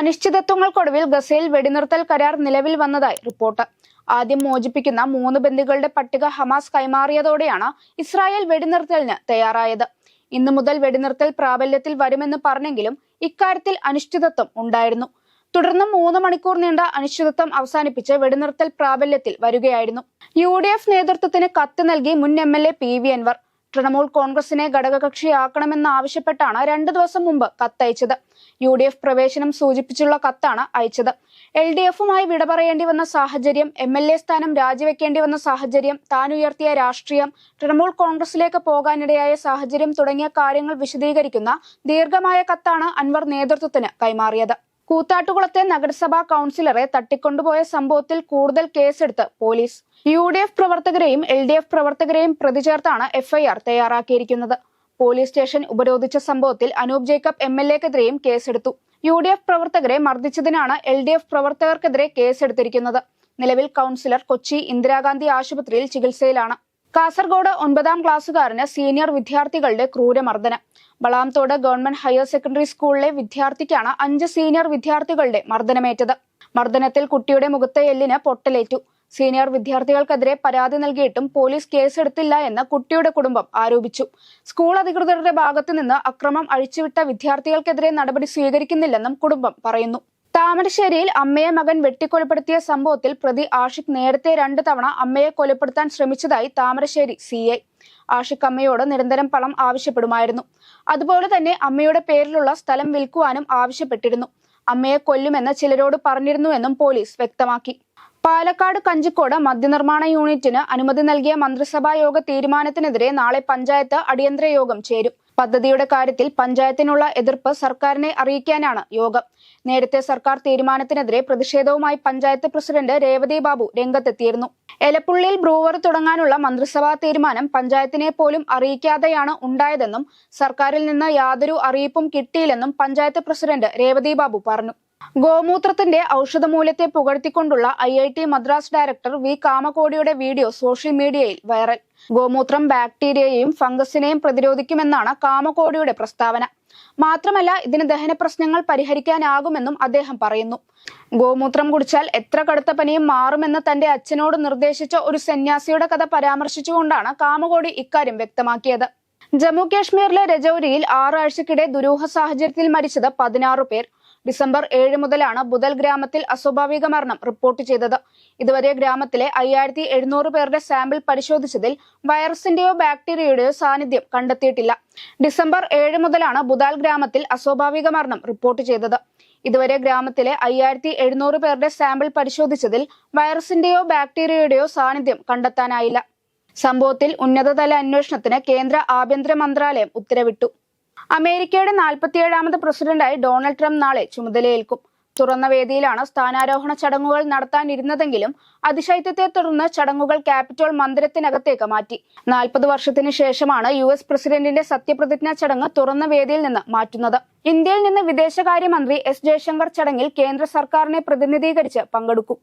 അനിശ്ചിതത്വങ്ങൾക്കൊടുവിൽ ഗസയിൽ വെടിനിർത്തൽ കരാർ നിലവിൽ വന്നതായി റിപ്പോർട്ട്. ആദ്യം മോചിപ്പിക്കുന്ന 3 ബന്ദികളുടെ പട്ടിക ഹമാസ് കൈമാറിയതോടെയാണ് ഇസ്രായേൽ വെടിനിർത്തലിന് തയ്യാറായത്. ഇന്നു മുതൽ വെടിനിർത്തൽ പ്രാബല്യത്തിൽ വരുമെന്ന് പറഞ്ഞെങ്കിലും ഇക്കാര്യത്തിൽ അനിശ്ചിതത്വം ഉണ്ടായിരുന്നു. തുടർന്ന് 3 മണിക്കൂർ നീണ്ട അനിശ്ചിതത്വം അവസാനിപ്പിച്ച് വെടിനിർത്തൽ പ്രാബല്യത്തിൽ വരികയായിരുന്നു. UDF നേതൃത്വത്തിന് കത്ത് നൽകി മുൻ MLA PV അൻവർ തൃണമൂൽ കോൺഗ്രസിനെ ഘടകകക്ഷിയാക്കണമെന്നാവശ്യപ്പെട്ടാണ് 2 ദിവസം മുമ്പ് കത്തയച്ചത്. UDF പ്രവേശനം സൂചിപ്പിച്ചുള്ള കത്താണ് അയച്ചത്. LDFുമായി വിട പറയേണ്ടി വന്ന സാഹചര്യം, MLA സ്ഥാനം രാജിവെക്കേണ്ടി വന്ന സാഹചര്യം, താൻ ഉയർത്തിയ രാഷ്ട്രീയം, തൃണമൂൽ കോൺഗ്രസിലേക്ക് പോകാനിടയായ സാഹചര്യം തുടങ്ങിയ കാര്യങ്ങൾ വിശദീകരിക്കുന്ന ദീർഘമായ കത്താണ് അൻവർ നേതൃത്വത്തിന് കൈമാറിയത്. കൂത്താട്ടുകുളത്തെ നഗരസഭാ കൗൺസിലറെ തട്ടിക്കൊണ്ടുപോയ സംഭവത്തിൽ കൂടുതൽ കേസെടുത്ത് പോലീസ്. UDF പ്രവർത്തകരെയും LDF പ്രവർത്തകരെയും പ്രതി ചേർത്താണ് FIR തയ്യാറാക്കിയിരിക്കുന്നത്. പോലീസ് സ്റ്റേഷൻ ഉപരോധിച്ച സംഭവത്തിൽ അനൂപ് ജേക്കബ് MLAക്കെതിരെയും കേസെടുത്തു. UDF പ്രവർത്തകരെ മർദ്ദിച്ചതിനാണ് LDF പ്രവർത്തകർക്കെതിരെ കേസെടുത്തിരിക്കുന്നത്. നിലവിൽ കൗൺസിലർ കൊച്ചി ഇന്ദിരാഗാന്ധി ആശുപത്രിയിൽ ചികിത്സയിലാണ്. കാസർഗോഡ് 9ാം ക്ലാസ്സുകാരന് സീനിയർ വിദ്യാർത്ഥികളുടെ ക്രൂരമർദ്ദനം. വളാംതോട് ഗവൺമെന്റ് ഹയർ സെക്കൻഡറി സ്കൂളിലെ വിദ്യാർത്ഥിക്കാണ് 5 സീനിയർ വിദ്യാർത്ഥികളുടെ മർദ്ദനമേറ്റത്. മർദ്ദനത്തിൽ കുട്ടിയുടെ മുഖത്തെ എല്ലിന് പൊട്ടലേറ്റു. സീനിയർ വിദ്യാർത്ഥികൾക്കെതിരെ പരാതി നൽകിയിട്ടും പോലീസ് കേസെടുത്തില്ല എന്ന് കുട്ടിയുടെ കുടുംബം ആരോപിച്ചു. സ്കൂൾ അധികൃതരുടെ ഭാഗത്തു നിന്ന് അക്രമം അഴിച്ചുവിട്ട വിദ്യാർത്ഥികൾക്കെതിരെ നടപടി സ്വീകരിക്കുന്നില്ലെന്നും കുടുംബം പറയുന്നു. താമരശ്ശേരിയിൽ അമ്മയെ മകൻ വെട്ടിക്കൊലപ്പെടുത്തിയ സംഭവത്തിൽ പ്രതി ആഷിഖ് നേരത്തെ 2 തവണ അമ്മയെ കൊലപ്പെടുത്താൻ ശ്രമിച്ചതായി താമരശ്ശേരി CI. ആഷിഖ് അമ്മയോട് നിരന്തരം പണം ആവശ്യപ്പെടുമായിരുന്നു. അതുപോലെ തന്നെ അമ്മയുടെ പേരിലുള്ള സ്ഥലം വിൽക്കുവാനും ആവശ്യപ്പെട്ടിരുന്നു. അമ്മയെ കൊല്ലുമെന്ന് ചിലരോട് പറഞ്ഞിരുന്നുവെന്നും പോലീസ് വ്യക്തമാക്കി. പാലക്കാട് കഞ്ചിക്കോട് മദ്യനിർമ്മാണ യൂണിറ്റിന് അനുമതി നൽകിയ മന്ത്രിസഭാ യോഗ തീരുമാനത്തിനെതിരെ നാളെ പഞ്ചായത്ത് അടിയന്തര യോഗം ചേരും. പദ്ധതിയുടെ കാര്യത്തിൽ പഞ്ചായത്തിനുള്ള എതിർപ്പ് സർക്കാരിനെ അറിയിക്കാനാണ് യോഗം. നേരത്തെ സർക്കാർ തീരുമാനത്തിനെതിരെ പ്രതിഷേധവുമായി പഞ്ചായത്ത് പ്രസിഡന്റ് രേവതി ബാബു രംഗത്തെത്തിയിരുന്നു. എലപ്പുള്ളിയിൽ ബ്രൂവറി തുടങ്ങാനുള്ള മന്ത്രിസഭാ തീരുമാനം പഞ്ചായത്തിനെ പോലും അറിയിക്കാതെയാണ് ഉണ്ടായതെന്നും സർക്കാരിൽ നിന്ന് യാതൊരു അറിയിപ്പും കിട്ടിയില്ലെന്നും പഞ്ചായത്ത് പ്രസിഡന്റ് രേവതി ബാബു പറഞ്ഞു. ഗോമൂത്രത്തിന്റെ ഔഷധമൂല്യത്തെ പുകഴ്ത്തിക്കൊണ്ടുള്ള IIT മദ്രാസ് ഡയറക്ടർ V കാമകോടിയുടെ വീഡിയോ സോഷ്യൽ മീഡിയയിൽ വൈറൽ. ഗോമൂത്രം ബാക്ടീരിയയെയും ഫംഗസിനെയും പ്രതിരോധിക്കുമെന്നാണ് കാമകോടിയുടെ പ്രസ്താവന. മാത്രമല്ല, ഇതിന് ദഹന പ്രശ്നങ്ങൾ പരിഹരിക്കാനാകുമെന്നും അദ്ദേഹം പറയുന്നു. ഗോമൂത്രം കുടിച്ചാൽ എത്ര കടുത്ത പനിയും മാറുമെന്ന് തന്റെ അച്ഛനോട് നിർദ്ദേശിച്ച ഒരു സന്യാസിയുടെ കഥ പരാമർശിച്ചുകൊണ്ടാണ് കാമകോടി ഇക്കാര്യം വ്യക്തമാക്കിയത്. ജമ്മു കാശ്മീരിലെ രജൌരിയിൽ 6 ആഴ്ചക്കിടെ ദുരൂഹ സാഹചര്യത്തിൽ മരിച്ചത് 16 പേർ. ഡിസംബർ 7 മുതലാണ് ബുദൽ ഗ്രാമത്തിൽ അസ്വാഭാവിക മരണം റിപ്പോർട്ട് ചെയ്തത്. ഇതുവരെ ഗ്രാമത്തിലെ 5700 പേരുടെ സാമ്പിൾ പരിശോധിച്ചതിൽ വൈറസിന്റെയോ ബാക്ടീരിയയുടെയോ സാന്നിധ്യം കണ്ടെത്തിയിട്ടില്ല. ഡിസംബർ 7 മുതലാണ് ബുദാൽ ഗ്രാമത്തിൽ അസ്വാഭാവിക മരണം റിപ്പോർട്ട് ചെയ്തത്. ഇതുവരെ ഗ്രാമത്തിലെ 5700 പേരുടെ സാമ്പിൾ പരിശോധിച്ചതിൽ വൈറസിന്റെയോ ബാക്ടീരിയയുടെയോ സാന്നിധ്യം കണ്ടെത്താനായില്ല. സംഭവത്തിൽ ഉന്നതതല അന്വേഷണത്തിന് കേന്ദ്ര ആഭ്യന്തര മന്ത്രാലയം ഉത്തരവിട്ടു. അമേരിക്കയുടെ 47ാമത് പ്രസിഡന്റായി ഡൊണാൾഡ് ട്രംപ് നാളെ ചുമതലയേൽക്കും. തുറന്ന വേദിയിലാണ് സ്ഥാനാരോഹണ ചടങ്ങുകൾ നടത്താനിരുന്നതെങ്കിലും അതിശൈത്യത്തെ തുടർന്ന് ചടങ്ങുകൾ ക്യാപിറ്റോൾ മന്ദിരത്തിനകത്തേക്ക് മാറ്റി. 40 വർഷത്തിന് ശേഷമാണ് US പ്രസിഡന്റിന്റെ സത്യപ്രതിജ്ഞാ ചടങ്ങ് തുറന്ന വേദിയിൽ നിന്ന് മാറ്റുന്നത്. ഇന്ത്യയിൽ നിന്ന് വിദേശകാര്യമന്ത്രി S ജയശങ്കർ ചടങ്ങിൽ കേന്ദ്ര സർക്കാരിനെ പ്രതിനിധീകരിച്ച് പങ്കെടുക്കും.